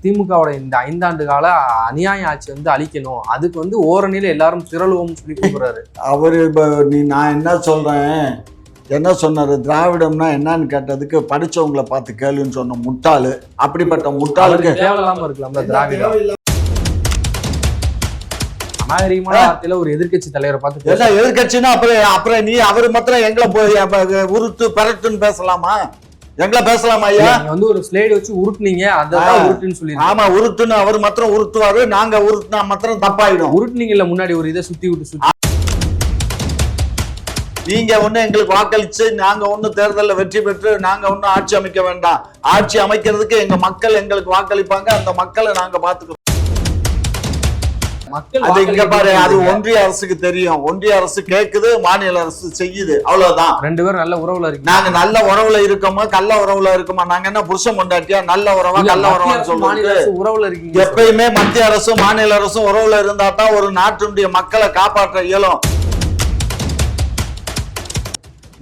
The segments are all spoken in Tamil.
திமுகவோட இந்த 5 ஆண்டு கால அநியாய ஆட்சி அழிக்கணும், அதுக்கு ஓரணியில எல்லாரும் திரளுவோம்னு சொல்லி கூப்பிடுறாரு. அவரு நான் என்ன சொல்றேன், என்ன சொன்னாரு, திராவிடம்னா என்னன்னு கேட்டதுக்கு படிச்சவங்களை பார்த்து கேளுன்னு சொன்ன முட்டாளு. அப்படிப்பட்ட முட்டாளுக்கு தேவையில்லாம இருக்கலாம்ல திராவிடம். அநாகரிகமான வார்த்தையில ஒரு எதிர்கட்சி தலைவரை பார்த்து என்ன எதிர்கட்சின்னா அப்புறம் நீ அவரு மாத்திரம் எங்களை போய் உருட்டு பரட்டுன்னு பேசலாமா? எங்களை பேசலாமா ஐயா? ஒரு ஸ்லைடு வச்சு உருட்டுனீங்க, அதான் உருட்டுன்னு சொல்லி. ஆமா, உருட்டுன்னு அவர் மாத்திரம் உருட்டுவாரு, நாங்க உருட்டுனா மாத்திரம் தப்பாயிடும். உருட்டுனீங்கல்ல முன்னாடி ஒரு இதை சுத்தி விட்டு நீங்க ஒண்ணு எங்களுக்கு வாக்களிச்சு நாங்க ஒண்ணு தேர்தலில் வெற்றி பெற்று நாங்க ஒண்ணு ஆட்சி அமைக்க வேண்டாம். ஆட்சி அமைக்கிறதுக்கு எங்க மக்கள் எங்களுக்கு வாக்களிப்பாங்க, அந்த மக்களை நாங்க பாத்துக்கிறோம். அது இங்க பாரு, அது ஒன்றிய அரசுக்கு தெரியும். ஒன்றிய அரசு கேக்குது, மாநில அரசு செய்யுது, அவ்வளவுதான். 2 பேரும் நல்ல உறவுல இருக்கு. நாங்க நல்ல உறவுல இருக்கோமா கள்ள உறவுல இருக்கோமா? நாங்க என்ன புருஷன் கொண்டாட்டியா? நல்ல உறவா கள்ள உறவான்னு சொல்லுவாங்க. உறவுல இருக்கீங்க. எப்பயுமே மத்திய அரசும் மாநில அரசும் உறவுல இருந்தா தான் ஒரு நாட்டினுடைய மக்களை காப்பாற்ற இயலும்.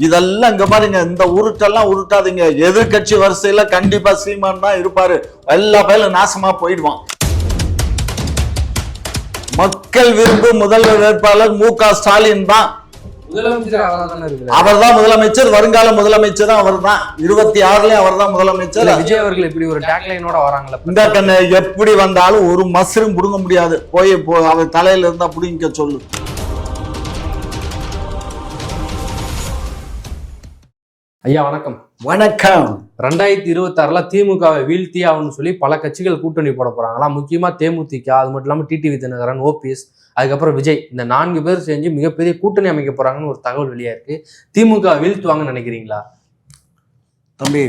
இதெல்லாம் இங்க பாருங்க, இந்த உருட்டெல்லாம் உருட்டாதீங்க. எதிர்கட்சி வரிசையில கண்டிப்பா சீமான் தான் இருப்பாரு. எல்லா பேரும் நாசமா போயிடுவான். மக்கள் விரும்பும் முதல்வர் வேட்பாளர் மு.க. ஸ்டாலின் தான். அவர் தான் முதலமைச்சர், வருங்கால முதலமைச்சர் அவர் தான். 26லயும் அவர் தான் முதலமைச்சர். விஜய் அவர்கள் இப்படி ஒரு டேக்லைனோட வராங்களா? இந்த கண்ணு எப்படி வந்தாலும் ஒரு மசரும் புடுங்க முடியாது. போய் அவர் தலையில இருந்தா புடிங்க சொல்லு. ஐயா வணக்கம். வணக்கம். 2026ல திமுகவை வீழ்த்தியாகணும்னு சொல்லி பல கட்சிகள் கூட்டணி போட போறாங்களா. முக்கியமா தேமுதிக, அது மட்டும் இல்லாம டிடிவி தினகரன், ஓபிஎஸ், அதுக்கப்புறம் விஜய், இந்த 4 பேர் செஞ்சு மிகப்பெரிய கூட்டணி அமைக்க போறாங்கன்னு ஒரு தகவல் வெளியா இருக்கு. திமுக வீழ்த்துவாங்கன்னு நினைக்கிறீங்களா? தம்பி,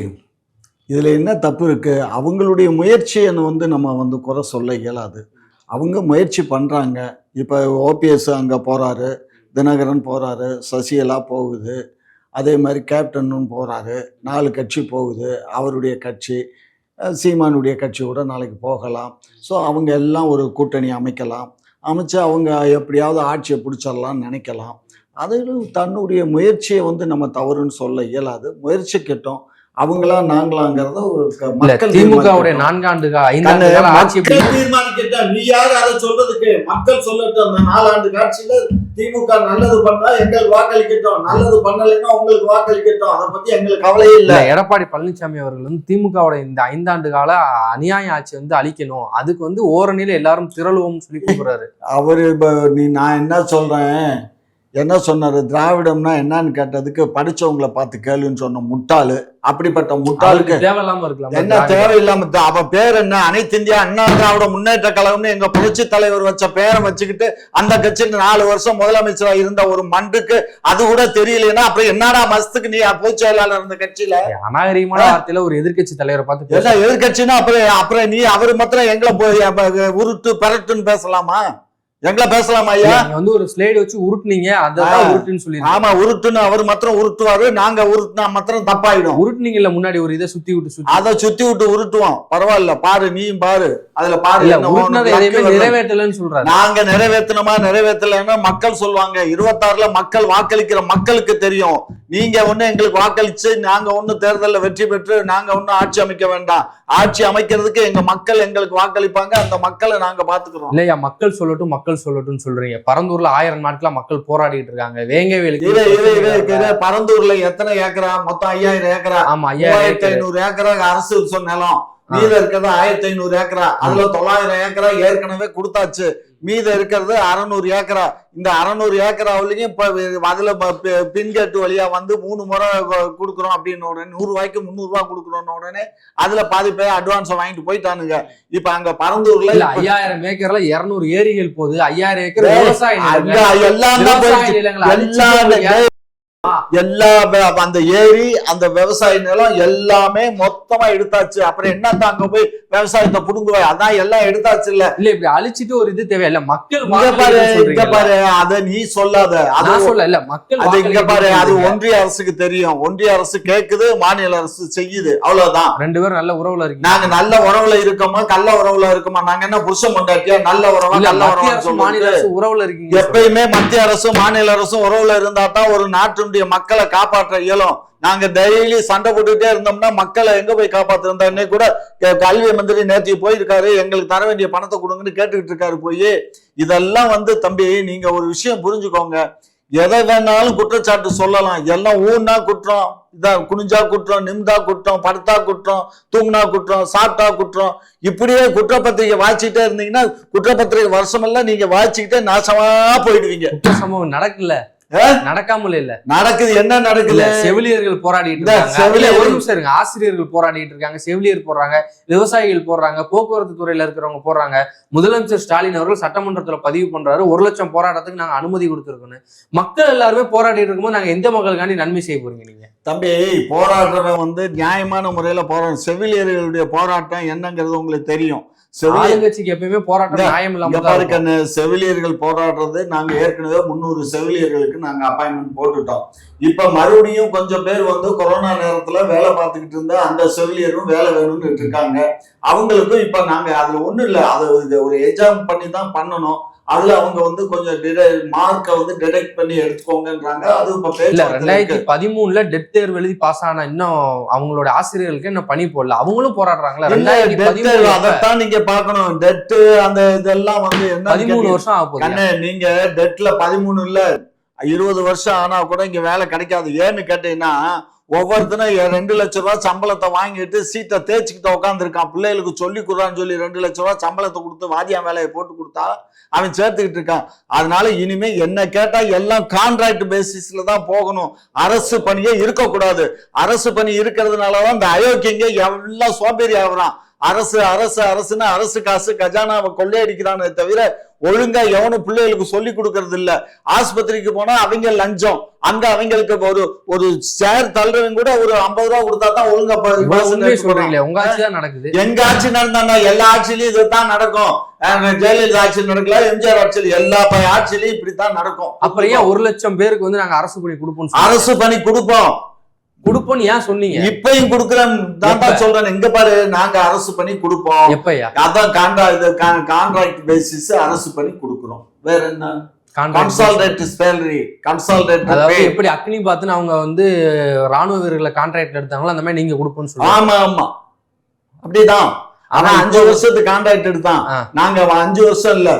இதுல என்ன தப்பு இருக்கு? அவங்களுடைய முயற்சியை நம்ம குறை சொல்ல இயலாது. அவங்க முயற்சி பண்றாங்க. இப்ப ஓபிஎஸ் அங்க போறாரு, தினகரன் போறாரு, சசிகலா போகுது, அதே மாதிரி கேப்டனும் போகிறாரு, 4 கட்சி போகுது. அவருடைய கட்சி, சீமானுடைய கட்சி கூட நாளைக்கு போகலாம். ஸோ அவங்க எல்லாம் ஒரு கூட்டணி அமைக்கலாம். அமைச்சு அவங்க எப்படியாவது ஆட்சியை பிடிச்சிடலாம்னு நினைக்கலாம். அதில் தன்னுடைய முயற்சியை நம்ம தவறுன்னு சொல்ல இயலாது. முயற்சி கெட்டோம், அவங்களா நாங்களாங்கிறத திமுகவுடைய 4 ஆண்டு தீர்மானிக்கிட்ட நீ யாரு அதை சொல்றதுக்கு? மக்கள் சொல்லட்டும். அந்த 4 ஆண்டு காட்சியில திமுக நல்லது பண்ணா எங்களுக்கு வாக்களிக்கட்டும், நல்லது பண்ணலைன்னா உங்களுக்கு வாக்களிக்கட்டும். அதை பத்தி எங்களுக்கு கவலையே இல்லை. எடப்பாடி பழனிசாமி அவர்கள் திமுகவோட இந்த 5 ஆண்டு கால அநியாய ஆட்சி அழிக்கணும், அதுக்கு ஓரணியில எல்லாரும் திரளுவோம்னு சொல்லி கூப்பிடுறாரு. அவரு நான் என்ன சொல்றேன், என்ன சொன்னாரு, திராவிடம்னா என்னன்னு கேட்டதுக்கு படிச்சவங்களை பார்த்து கேளுன்னு சொன்ன முட்டாளு. அப்படிப்பட்ட முட்டாளுக்கு தேவையில்லாம இருக்கலாம். என்ன தேவையில்லாம? அவ பேர் என்ன? அனைத்து இந்தியா அண்ணா திராவிட முன்னேற்ற கழகம்னு எங்க புரட்சி தலைவர் வச்ச பேரை வச்சுக்கிட்டு அந்த கட்சிக்கு 4 வருஷம் முதலமைச்சரா இருந்த ஒரு மண்டுக்கு அது கூட தெரியலன்னா அப்புறம் என்னடா மஸ்துக்கு நீ பொதுச் செயலாளர் இருந்த கட்சியில? அநாகரிகமான வார்த்தையில ஒரு எதிர்கட்சி தலைவரை பார்த்து என்ன எதிர்கட்சின்னா அப்புறம் நீ அவரு மாத்திரம் எங்களை போய் உருட்டு பரட்டுன்னு பேசலாமா? எங்களை பேசலாமா ஐயா? ஒரு ஸ்லைடு வச்சு உருட்டுனீங்க, அதான் உருட்டுன்னு சொல்லி. ஆமா, உருட்டுன்னு அவர் மாத்திரம் உருட்டுவாரு, நாங்க உருட்டுனா மாத்திரம் தப்பாயிடும். உருட்டுனீங்கல்ல முன்னாடி ஒரு இதை சுத்தி விட்டு அதை சுத்தி விட்டு உருட்டுவோம். பரவாயில்ல, பாரு, நீயும் பாரு, அதுல பாரு. நிறைவேற்றலன்னு சொல்றாரு. நாங்க நிறைவேற்றலைன்னா மக்கள் சொல்லுவாங்க. 26ல மக்கள் வாக்களிக்கிற மக்களுக்கு தெரியும். நீங்க ஒண்ணு எங்களுக்கு வாக்களிச்சு நாங்க ஒண்ணு தேர்தலில் வெற்றி பெற்று நாங்க ஒண்ணு ஆட்சி அமைக்க வேண்டாம். ஆட்சி அமைக்கிறதுக்கு எங்க மக்கள் எங்களுக்கு வாக்களிப்பாங்க, அந்த மக்களை நாங்க பாத்துக்கிறோம். இல்லையா, மக்கள் சொல்லட்டும் சொல்றீங்க. பரந்தூர்ல 1000 நாட்களா மக்கள் போராடிட்டு இருக்காங்க. வேங்கவேலுக்கு பரந்தூர்ல எத்தனை ஏக்கரா? மொத்தம் 5000 ஏக்கரா. ஆமா, 5500 ஏக்கரா அரசு நிலம். மீத இருக்கிறது 1500 ஏக்கரா. அதுல 900 ஏக்கரா ஏற்கனவே கொடுத்தாச்சு. மீத இருக்கிறது 600 ஏக்கரா. இந்த 600 ஏக்கராவிலையும் இப்ப அதுல பின்கேட்டு வழியா 3 முறை கொடுக்குறோம் அப்படின்னு உடனே 100 ரூபாய்க்கு 300 ரூபாய் கொடுக்குறோம் உடனே அதுல பாதி பேர் அட்வான்ஸ் வாங்கிட்டு போயிட்டானுங்க. இப்ப அங்க பரந்தூர்ல 5000 ஏக்கர்ல 200 ஏரிகள் போகுது. 5000 ஏக்கர் எல்லா அந்த ஏரி, அந்த விவசாய நிலம் எல்லாமே மொத்தமா எடுத்தாச்சு. அப்புறம் என்னத்தான் அங்க போய் விவசாயத்தை புடுங்குவாய்? அதான் எல்லாம் எடுத்தாச்சு. இல்ல இப்படி அழிச்சிட்டு ஒரு இது தேவையில்ல. மக்கள் இங்க பாரு, அத நீ சொல்லாத. அது இங்க பாரு, அது ஒன்றிய அரசுக்கு தெரியும். ஒன்றிய அரசு கேக்குது, மாநில அரசு செய்யுது, அவ்வளவுதான். 2 பேரும் நல்ல உறவுல இருக்கு. நாங்க நல்ல உறவுல இருக்கோமா கள்ள உறவுல இருக்கோமா? நாங்க என்ன புருஷன் கொண்டாட்டியா? நல்ல உறவா கள்ள உறவா மாநில அரசு உறவுல இருக்கீங்க. எப்பயுமே மத்திய அரசும் மாநில அரசும் உறவுல இருந்தா தான் ஒரு நாட்டினுடைய மக்களை காப்பாற்ற இயலும். நாங்க டெய்லி சண்டை போட்டுக்கிட்டே இருந்தோம்னா மக்களை எங்க போய் காப்பாத்துறோம்? இன்னைக்கு கூட கல்வி மந்திரி நேற்று போயிருக்காரு, எங்களுக்கு தர வேண்டிய பணத்தை கொடுங்கன்னு கேட்டுக்கிட்டு இருக்காரு போய். இதெல்லாம் தம்பி நீங்க ஒரு விஷயம் புரிஞ்சுக்கோங்க. எதை வேணாலும் குற்றச்சாட்டு சொல்லலாம், எல்லாம் ஊன்னா குற்றம், இதான் குனிஞ்சா குற்றம், நிமிந்தா குற்றம், படுத்தா குற்றம், தூங்கினா குற்றம், சாப்பிட்டா குற்றம், இப்படியே குற்றப்பத்திரிகை வாய்ச்சிக்கிட்டே இருந்தீங்கன்னா குற்றப்பத்திரிகை வருஷமெல்லாம் நீங்க வாய்ச்சிக்கிட்டே நாசமா போயிடுவீங்க. குற்ற சம்பவம் நடக்கல, நடக்காமல் இல்ல நடக்குது. என்ன நடக்குது? செவிலியர்கள் போராடிட்டு இருக்காங்க, ஒரு நிமிஷம் இருங்க, ஆசிரியர்கள் போராடிட்டு இருக்காங்க, செவிலியர் போடுறாங்க, விவசாயிகள் போடுறாங்க, போக்குவரத்து துறையில இருக்கிறவங்க போடுறாங்க. முதலமைச்சர் ஸ்டாலின் அவர்கள் சட்டமன்றத்துல பதிவு பண்றாரு 1 லட்சம் போராட்டத்துக்கு நாங்க அனுமதி கொடுத்துருக்கோம். மக்கள் எல்லாருமே போராடிட்டு இருக்கும்போது நாங்க எந்த மக்களுக்காண்டி நன்மை செய்ய போறீங்க நீங்க? தம்பி போராடுறவன் நியாயமான முறையில போராடும். செவிலியர்களுடைய போராட்டம் என்னங்கிறது உங்களுக்கு தெரியும். ஆளுங்கட்சிக்கு எப்பயுமே போராட்டம் நியாயம் இல்லாம செவிலியர்கள் போராடுறது நாங்க ஏற்கனவே 300 செவிலியர்களுக்கு நாங்க அப்பாயின்மெண்ட் போட்டுட்டோம். இப்ப மறுபடியும் கொஞ்சம் பேர் கொரோனா நேரத்துல வேலை பார்த்துக்கிட்டு இருந்தா அந்த செவிலியரும் வேலை வேணும்னு இருக்காங்க. அவங்களுக்கும் இப்ப நாங்க அதுல ஒண்ணும் இல்லை, அது ஒரு எக்ஸாம் பண்ணி தான் பண்ணணும். அதுல அவங்க கொஞ்சம் மார்க்கை டிடெக்ட் பண்ணி எடுத்துக்கோங்கன்றாங்க. அது இப்ப 2013 டெட் தேர்வு எழுதி பாஸ் ஆன இன்னும் அவங்களோட ஆசிரியர்களுக்கு என்ன பணி போடல, அவங்களும் போராடுறாங்களா? 2013 அதைத்தான் நீங்க பாக்கணும். டெட் அந்த இதெல்லாம் என்ன 13 வருஷம் ஆகும். நீங்க டெட்ல 13 இல்ல 20 வருஷம் ஆனா கூட இங்க வேலை கிடைக்காது. ஏன்னு கேட்டீங்கன்னா ஒவ்வொருத்தரும் 2 லட்சம் ரூபாய் சம்பளத்தை வாங்கிட்டு சீட்டை தேய்ச்சிக்கிட்டு உட்காந்துருக்கான். பிள்ளைகளுக்கு சொல்லி கொடுறான்னு சொல்லி 2 லட்சம் ரூபாய் சம்பளத்தை கொடுத்து வாதியா வேலையை போட்டு கொடுத்தா அவன் சேர்த்துக்கிட்டு இருக்கான். அதனால இனிமே என்ன கேட்டா எல்லாம் கான்ட்ராக்ட் பேசிஸ்ல தான் போகணும். அரசு பணியே இருக்கக்கூடாது. அரசு பணி இருக்கிறதுனாலதான் இந்த அயோக்கியங்க எல்லாம் சோம்பேறி ஆகுறான். அரசு அரசு அரசுன்னு அரசு காசு கஜானாவை கொள்ளையடிக்கிறானே தவிர ஒழுங்கா எவனும் பிள்ளைகளுக்கு சொல்லி கொடுக்கறது இல்ல. ஆஸ்பத்திரிக்கு போனா அவங்க லஞ்சம், அங்க அவங்களுக்கு ஒரு சேர் தள்ளுறவங்க கூட ஒரு 50 ரூபா கொடுத்தா தான் ஒழுங்கா உங்க ஆட்சி தான் நடக்குது. எங்க ஆட்சி நடந்தா எல்லா ஆட்சியிலும் இதுதான் நடக்கும். ஜெயலலிதா ஆட்சியில் நடக்கல, எம்ஜிஆர் ஆட்சியில், எல்லா ஆட்சியிலையும் இப்படித்தான் நடக்கும். அப்புறம் ஏன் 1 லட்சம் பேருக்கு நாங்க அரசு பணி கொடுப்போம்? அரசு பணி கொடுப்போம் ஏன் சொன்னீங்க? இப்பயும் கொடுக்குறேன் தான் சொல்றேன். எங்க பாரு, நாங்க அரசு பண்ணி கொடுப்போம். எப்பயா? அதான் கான்ட்ராக்ட் பேசிஸ் அரசு பண்ணி கொடுக்குறோம். வேற என்ன? Consolidate salary, consolidate. அதாவது எப்படி அக்னி பாத்துன்னு அவங்க ராணுவ வீரர்களை கான்ட்ராக்ட் எடுத்தாங்களோ அந்த மாதிரி நீங்க கொடுப்போம்னு சொல்லுவாங்க. ஆமா ஆமா அப்படிதான். ஆனா 5 வருஷத்துக்கு கான்ட்ராக்ட் எடுத்தான். நாங்க 5 வருஷம் இல்ல,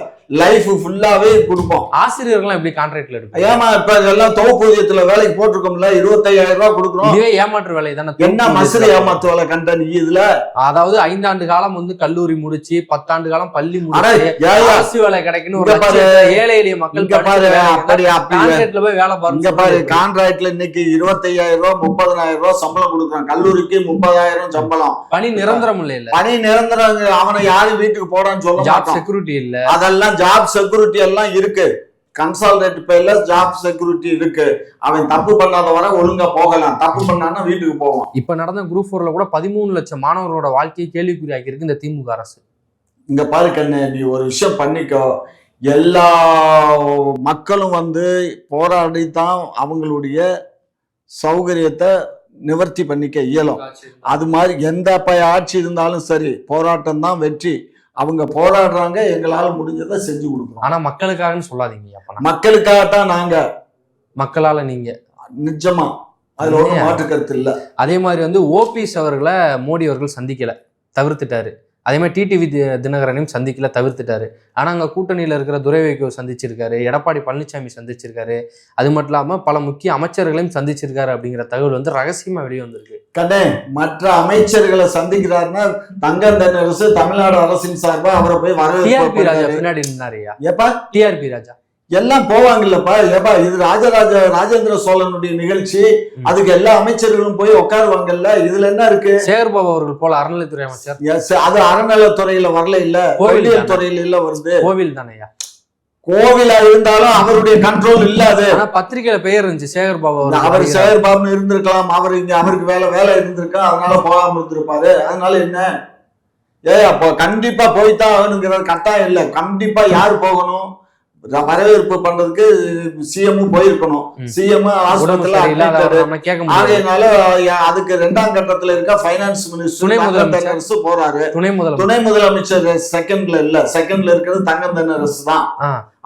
லைஃப் ஃபுல்லாவே கொடுப்போம். ஆசிரியர்கள் எப்படி கான்ட்ராக்ட்ல எடுப்போம்? ஏமா இப்ப எல்லாம் தொகுப்பூதியத்துல வேலைக்கு போட்டிருக்கோம்ல, 25,000 ரூபாய் கொடுக்குறோம். இதுவே ஏமாற்று வேலை தானே? என்ன மசுரை ஏமாத்து வேலை கண்ட நீ இதுல? அதாவது 5 ஆண்டு காலம் கல்லூரி முடிச்சு 10 ஆண்டு காலம் பள்ளி முடிச்சு அரசு வேலை கிடைக்கணும், ஏழை எளிய மக்கள் கான்ட்ராக்ட்ல போய் வேலை பாருங்க. பாரு, கான்ட்ராக்ட்ல இன்னைக்கு 25,000 ரூபாய் 30,000 ரூபாய் சம்பளம் கொடுக்குறான். கல்லூரிக்கு 30,000 சம்பளம். பணி நிரந்தரம் இல்ல. பணி நிரந்தரம். அவனை யாரும் வீட்டுக்கு போடான்னு சொல்ல மாட்டான். செக்யூரிட்டி இல்ல. அதெல்லாம் ஜாப் செக்யூரிட்டி எல்லாம் இருக்கு. கன்சால்டேட் பேர்ல ஜாப் செக்யூரிட்டி இருக்கு. அவன் தப்பு பண்ணாத வரை ஒழுங்கா போகலாம், தப்பு பண்ணான்னா வீட்டுக்கு போவான். இப்ப நடந்த குரூப் 4ல கூட 13 லட்சம் மாணவர்களோட வாழ்க்கையை கேள்விக்குறியாக்கி இருக்கு இந்த திமுக அரசு. இங்க பாரு கண்ணு, நீ ஒரு விஷயம் பண்ணிக்கோ. எல்லா மக்களும் போராடித்தான் அவங்களுடைய சௌகரியத்தை நிவர்த்தி பண்ணிக்க இயலும். அது மாதிரி எந்த ஆட்சி இருந்தாலும் சரி, போராட்டம் தான் வெற்றி. அவங்க போராடுறாங்க, எங்களால முடிஞ்சதை செஞ்சு கொடுக்கணும். ஆனா மக்களுக்காகன்னு சொல்லாதீங்க. மக்களுக்காகத்தான் நாங்க, மக்களால நீங்க. நிஜமா அதுல ஒரு மாற்று கருத்து இல்ல. அதே மாதிரி ஓபிஎஸ் அவர்களை மோடி அவர்கள் சந்திக்கல, தவிர்த்துட்டாரு. அதே மாதிரி டிடிவி தினகரனையும் சந்திக்கல, தவிர்த்துட்டாரு. ஆனா அங்க கூட்டணியில இருக்கிற துரை வைகோ சந்திச்சிருக்காரு, எடப்பாடி பழனிசாமி சந்திச்சிருக்காரு, அது மட்டும் இல்லாம பல முக்கிய அமைச்சர்களையும் சந்திச்சிருக்காரு அப்படிங்கிற தகவல் ரகசியமா வெளியே வந்திருக்கு. கண்ணே, மற்ற அமைச்சர்களை சந்திக்கிறாருன்னா தங்கம் தென்னரசு தமிழ்நாடு அரசின் சார்பா அவரை போய் டிஆர்பி ராஜா பின்னாடி நின்னாரியா? எப்பா டிஆர்பி ராஜா எல்லாம் போவாங்கல்லப்பா. ஏப்பா இது ராஜேந்திர சோழனுடைய நிகழ்ச்சி, அதுக்கு எல்லா அமைச்சர்களும் போய் உட்காருவாங்கல்ல. இதுல என்ன இருக்கு? சேகர்பாபு அவர்கள் போல அறநிலைத்துறை அமைச்சர். அது அறநிலைத்துறையில வரல, இல்ல கோவில் துறையில இல்ல வருது. கோவில் தானையா? கோவிலா இருந்தாலும் அவருடைய கண்ட்ரோல் இல்லாது. பத்திரிகையில பெயர் இருந்துச்சு சேகர்பாபு. அவர் சேகர்பாபுன்னு இருந்திருக்கலாம். அவருக்கு வேலை இருந்திருக்கா, அதனால போகாம இருந்திருப்பாரு. அதனால என்ன? அப்போ கண்டிப்பா போய்தான் ஆகணுங்கிற கட்டாயம் இல்லை. கண்டிப்பா யாரு போகணும்? வரவேற்பு பண்றதுக்கு சிஎம் போயிருக்கணும். சிஎம் ஆஸ்பத்திரியில ஆகையினால அதுக்கு 2ஆம் கட்டத்துல இருக்க பைனான்ஸ் மினிஸ்டர் போறாரு. துணை முதலமைச்சர் செகண்ட்ல இருக்கிறது தங்கம் தென்னரசு தான்.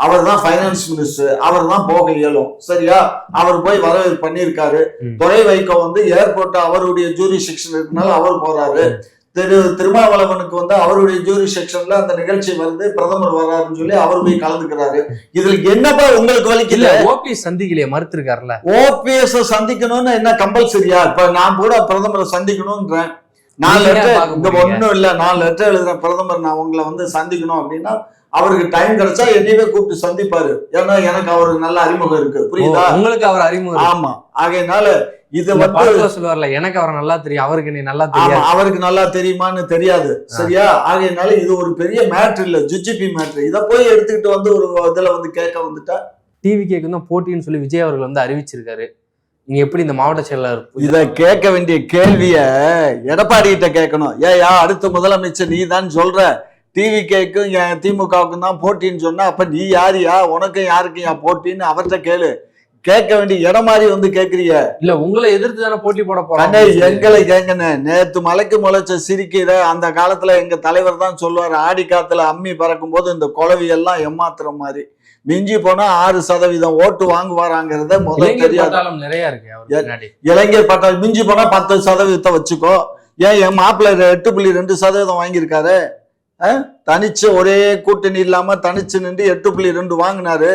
அவர் தான் பைனான்ஸ் மினிஸ்டர். அவர் தான் போக இயலும். சரியா? அவர் போய் வரவேற்பு பண்ணியிருக்காரு. துரை வைகோ ஏர்போர்ட் அவருடைய ஜூரிஸ்டிக்ஷன் இருக்கனால அவர் போறாரு. திருமாவளவனுக்கு அவருடைய ஜூரி செக்ஷன்ல அந்த நிகழ்ச்சி பிரதமர் வர்றாருன்னு சொல்லி அவர் போய் கலந்துக்கிறாரு. இதுல என்னப்பா உங்களுக்கு வலிக்கல? ஓபிஎஸ் சந்திக்கலையே, மறுத்திருக்காருல்ல. ஓபிஎஸ் சந்திக்கணும்னு என்ன கம்பல்சரியா? இப்ப நான் கூட பிரதமரை சந்திக்கணும்ன்றேன். 4 லெட்டர் இங்க ஒண்ணும் இல்ல, 4 லெட்டர் எழுதுறேன் பிரதமர் நான் உங்களை சந்திக்கணும் அப்படின்னா அவருக்கு டைம் கிடைச்சா என்னையவே கூப்பிட்டு சந்திப்பாரு. ஏன்னா எனக்கு அவருக்கு நல்ல அறிமுகம் இருக்கு. புரியுதா? உங்களுக்கு அவர் அறிமுகம்? ஆமா. ஆகையினால இது சொல்லுவார்ல, எனக்கு அவரை நல்லா தெரியும், அவருக்கு நீ நல்லா தெரியும். அவருக்கு நல்லா தெரியுமான்னு தெரியாது. சரியா? ஆகையினால இது ஒரு பெரிய மேட்ரு இல்ல, ஜிஜிபி மேட்ரு. இத போய் எடுத்துக்கிட்டு ஒரு இதுல கேட்க வந்துட்டா டிவி கேக்கு தான் போட்டின்னு சொல்லி விஜய் அவர்கள் அறிவிச்சிருக்காரு. நீங்க எப்படி இந்த மாவட்ட செயலாளர் இத கேட்க வேண்டிய கேள்விய எடப்பாடி கிட்ட கேட்கணும். ஏயா அடுத்த முதலமைச்சர் நீ தான் சொல்ற டிவி கேக்கும் திமுகவுக்கும் தான் போட்டின்னு சொன்னா அப்ப நீ யாரியா, உனக்கும் யாருக்கும் போட்டின்னு அவர்கிட்ட கேளு. கேட்க வேண்டிய இடம் மாதிரி கேக்குறீங்க. இல்ல உங்களை எதிர்த்து தானே போட்டி போட போறாங்க. எங்களை கேங்கன்னு நேத்து மலைக்கு முளைச்ச சிரிக்கிற அந்த காலத்துல எங்க தலைவர் தான் சொல்லுவாரு, ஆடி காத்துல அம்மி பறக்கும் போது இந்த குளவி எல்லாம் ஏமாத்துற மாதிரி மிஞ்சி போனா 6% ஓட்டு வாங்குவாராங்கிறத முதல்ல தெரியாது. நிறைய இருக்கு இளைஞர் பட்டாளம் மிஞ்சி போனா 10% வச்சுக்கோ. ஏன் என் மாப்பிள்ளை 8.2% வாங்கியிருக்காரு. தனிச்சு ஒரே கூட்டணி இல்லாம தனிச்சு நின்று 8.2 வாங்கினாரு.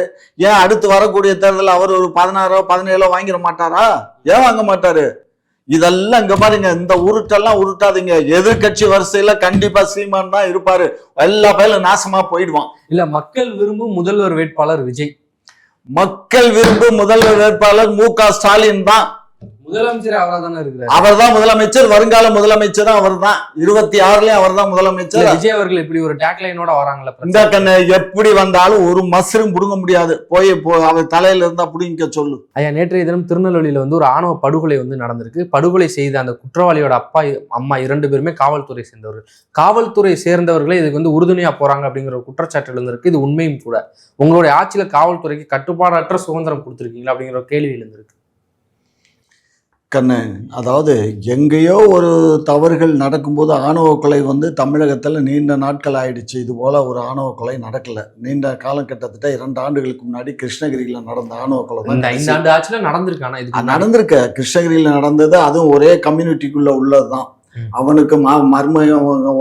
ஏன் அடுத்து வரக்கூடிய தேர்தல் அவர் ஒரு 16 17 வாங்கிட மாட்டாரா? ஏன் வாங்க மாட்டாரு? இதெல்லாம் இங்க பாருங்க, இந்த உருட்டெல்லாம் உருட்டாதீங்க. எதிர்கட்சி வரிசையில கண்டிப்பா சீமான் தான் இருப்பாரு. எல்லா பயிலும் நாசமா போயிடுவான். இல்ல மக்கள் விரும்பும் முதல்வர் வேட்பாளர் விஜய். மக்கள் விரும்பும் முதல்வர் வேட்பாளர் மு.க. ஸ்டாலின் தான். முதலமைச்சர் அவரா தானே இருக்கிறார். அவர் தான் முதலமைச்சர், வருங்கால முதலமைச்சரும் அவர் தான். 26லயும் அவர் தான் முதலமைச்சர். விஜய் அவர்கள் இப்படி ஒரு டேக்லைனோட வராங்களா? இந்த கண்ணு எப்படி வந்தாலும் ஒரு மஸ்ரும் புடுங்க முடியாது. போய் அவர் தலையில இருந்தா புடிங்க சொல்லு. ஐயா, நேற்றைய தினம் திருநெல்வேலியில ஒரு ஆணவ படுகொலை நடந்திருக்கு. படுகொலை செய்த அந்த குற்றவாளியோட அப்பா அம்மா 2 பேருமே காவல்துறை சேர்ந்தவர்கள். காவல்துறை சேர்ந்தவர்களே இதுக்கு உறுதுணையா போறாங்க அப்படிங்கிற ஒரு குற்றச்சாட்டு இருந்திருக்கு. இது உண்மையும் கூட. உங்களுடைய ஆட்சியில காவல்துறைக்கு கட்டுப்பாடற்ற சுதந்திரம் கொடுத்துருக்கீங்களா அப்படிங்கிற ஒரு கேள்வி இருந்திருக்கு. கண்ணு, அதாவது எங்கேயோ ஒரு தவறுகள் நடக்கும்போது ஆணவ கொலை தமிழகத்தில் நீண்ட நாட்கள் ஆயிடுச்சு. இது போல ஒரு ஆணவ கொலை நடக்கல. நீண்ட காலம், கிட்டத்தட்ட 2 ஆண்டுகளுக்கு முன்னாடி கிருஷ்ணகிரியில் நடந்த ஆணவ கொலை தான் 5 ஆண்டு ஆட்சியில நடந்திருக்க. கிருஷ்ணகிரியில் நடந்தது, அதுவும் ஒரே கம்யூனிட்டிக்குள்ள உள்ளதுதான். அவனுக்கு மர்ம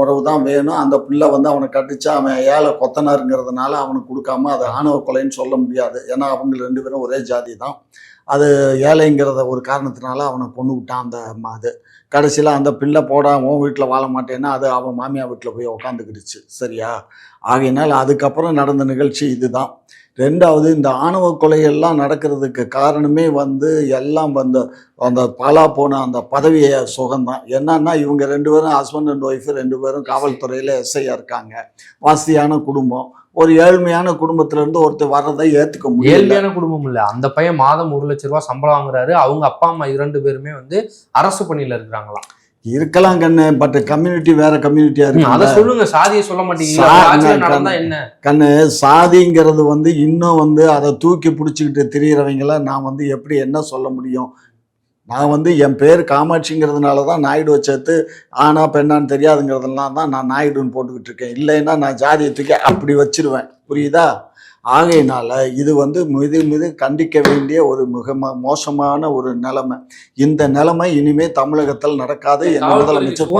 உறவு தான் வேணும். அந்த பிள்ளை அவனை கட்டிச்சா அவன் ஏழை கொத்தனாருங்கிறதுனால அவனுக்கு கொடுக்காம அதை ஆணவ கொலைன்னு சொல்ல முடியாது. ஏன்னா அவங்க 2 பேரும் ஒரே ஜாதி தான். அது ஏழைங்கிறத ஒரு காரணத்தினால அவனை கொண்டு விட்டான் அந்த அது. கடைசியில் அந்த பிள்ளை போடா உன் வீட்டில் வாழ மாட்டேன்னா அது அவன் மாமியார் வீட்டில் போய் உக்காந்துக்கிடுச்சு. சரியா? ஆகையினால் அதுக்கப்புறம் நடந்த நிகழ்ச்சி இதுதான். 2வது, இந்த ஆணவ கொலையெல்லாம் நடக்கிறதுக்கு காரணமே எல்லாம் அந்த பாலா போன அந்த பதவியை சுகம்தான். என்னன்னா இவங்க 2 பேரும் ஹஸ்பண்ட் அண்ட் ஒய்ஃபு 2 பேரும் காவல்துறையில் எஸ்ஐயா இருக்காங்க. வசதியான குடும்பம். ஒரு ஏழ்மையான குடும்பத்துல இருந்து ஒருத்தர் வர்றதை ஏத்துக்க முடியும். ஏழ்மையான குடும்பம் இல்ல, அந்த பையன் மாதம் 1 லட்சம் ரூபாய் சம்பளம் வாங்குறாரு. அவங்க அப்பா அம்மா 2 பேருமே அரசு பணியில இருக்கிறாங்களாம். இருக்கலாம் கண்ணு, பட் கம்யூனிட்டி வேற கம்யூனிட்டியா இருக்கு. அதை சொல்லுங்க, சாதியை சொல்ல மாட்டீங்களா? என்ன கண்ணு, சாதிங்கிறது இன்னும் அதை தூக்கி பிடிச்சிக்கிட்டு திரியிறவங்கள நான் எப்படி என்ன சொல்ல முடியும்? நான் என் பேர் காமாட்சிங்கிறதுனால தான் நாயுடு சேர்த்து ஆனா பெண்ணான்னு தெரியாதுங்கிறதுலாம் தான் நான் நாயுடுன்னு போட்டுக்கிட்டு இருக்கேன். இல்லைன்னா நான் ஜாதியை தூக்கி அப்படி வச்சிருவேன். புரியுதா? ஆகையினால இது மிக கண்டிக்க வேண்டிய ஒரு மிக மோசமான ஒரு நிலைமை. இந்த நிலைமை இனிமே தமிழகத்தில் நடக்காது. முதலமைச்சர்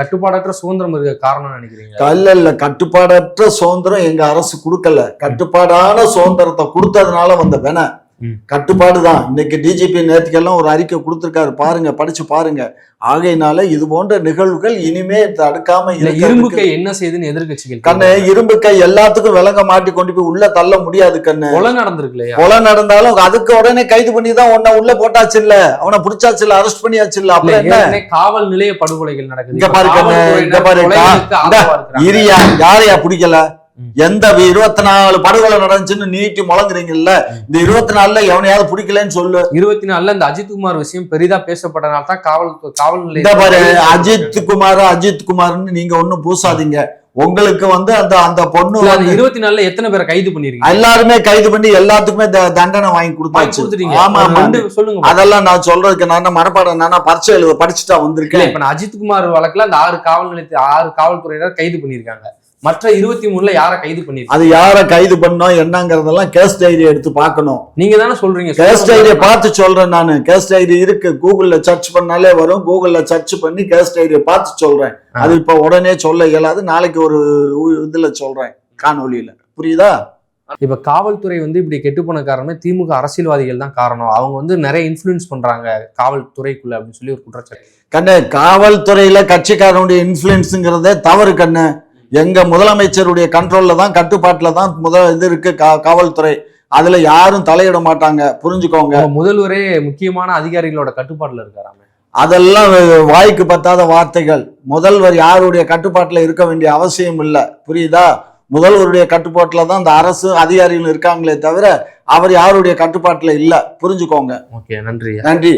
கட்டுப்பாடற்ற சுதந்திரம் இருக்க காரணம் நினைக்கிறீங்க? இல்ல, கட்டுப்பாடற்ற சுதந்திரம் எங்க அரசு கொடுக்கல. கட்டுப்பாடான சுதந்திரத்தை கொடுத்ததுனால வேண கட்டுப்பாடுதான். இன்னைக்கு டிஜிபி நேற்றுக்கெல்லாம் ஒரு அறிக்கை கொடுத்திருக்காரு, பாருங்க, படிச்சு பாருங்க. ஆகையினால இது போன்ற நிகழ்வுகள் இனிமே தடுக்காம இரும்பு கை என்ன செய்யுதுன்னு எதிர்கட்சிகள் கண்ணு, இரும்பு கை எல்லாத்துக்கும் விலங்க மாட்டி கொண்டு போய் உள்ள தள்ள முடியாது கண்ணு. கொலை நடந்திருக்கு, கொலை நடந்தாலும் அதுக்கு உடனே கைது பண்ணி தான் உன்னை உள்ள போட்டாச்சு இல்ல, அவனை பிடிச்சாச்சு இல்ல, அரெஸ்ட் பண்ணியாச்சு இல்ல. அப்புறம் காவல் நிலைய படுகொலைகள் நடக்குது. இங்க பாரு கண்ணு, இங்க பாரு, இரியா யாரையா பிடிக்கல? எந்த 24 படுகொலை நடந்துச்சுன்னு நீட்டி முழங்குறீங்கல்ல, இந்த 24ல எவனையாவது பிடிக்கலன்னு சொல்லு. 24ல இந்த அஜித்குமார் விஷயம் பெரிதா பேசப்பட்டனால தான் காவல் நிலையம். அஜித் குமார்னு நீங்க ஒண்ணும் பூசாதீங்க. உங்களுக்கு வந்து அந்த அந்த பொண்ணு இல்ல, வந்து அந்த 24ல எத்தனை பேரை கைது பண்ணிருக்கீங்க? எல்லாருமே கைது பண்ணி எல்லாத்துக்குமே தண்டனை வாங்கி வாங்கி கொடுத்தாச்சு. கொடுத்துட்டீங்க. ஆமா ஒரு ஆமா. ரெண்டு சொல்லுங்க. அதெல்லாம் நான் சொல்றதுக்கு நான் மனப்பாடம் நான் பரிச்சை எழுத படிச்சுட்டா இல்ல, வந்திருக்கேன். இப்ப நான் அஜித்குமார் வழக்குல அந்த 6 காவல்துறையினர் கைது பண்ணிருக்காங்க. மற்ற 23ல யாரை கைது பண்ணிருக்கீங்க? அது யாரை கைது பண்ணோம் என்னங்கறதெல்லாம் கேஸ் டைரி எடுத்து பார்க்கணும். நீங்க தானே சொல்றீங்க. கேஸ் டைரியை பார்த்து சொல்றேன் நானு. கேஸ் டைரி இருக்கு, கூகுள்ல சர்ச் பண்ணாலே வரும். கூகுள்ல சர்ச் பண்ணி கேஸ் டைரியை பார்த்து சொல்றேன். அது இப்ப உடனே சொல்ல இயலாது. நாளைக்கு ஒரு இதுல சொல்றேன், காணொலியில. புரியுதா? இப்ப காவல்துறை வந்து இப்படி கெட்டு போன காரணமே திமுக அரசியல்வாதிகள் தான் காரணம். அவங்க வந்து நிறைய இன்ஃபுளுன்ஸ் பண்றாங்க காவல்துறைக்குள்ள அப்படின்னு சொல்லி ஒரு குற்றச்சாட்டு. கண்ணு, காவல்துறையில கட்சிக்காரனுடைய இன்ஃபுளுன்ஸுங்கிறதே தவறு கண்ணு. எங்க முதலமைச்சருடைய கண்ட்ரோல்ல தான், கட்டுப்பாட்டுல தான் இது இருக்கு காவல்துறை. அதுல யாரும் தலையிட மாட்டாங்க, புரிஞ்சுக்கோங்க. முதல்வரே முக்கியமான அதிகாரிகளோட கட்டுப்பாட்டுல இருக்காராமே. அதெல்லாம் வாய்க்கு பத்தாத வார்த்தைகள். முதல்வர் யாருடைய கட்டுப்பாட்டுல இருக்க வேண்டிய அவசியம் இல்லை, புரியுதா? முதல்வருடைய கட்டுப்பாட்டுல தான் இந்த அரசு அதிகாரிகள் இருக்காங்களே தவிர அவர் யாருடைய கட்டுப்பாட்டுல இல்ல, புரிஞ்சுக்கோங்க. ஓகே, நன்றி. நன்றி.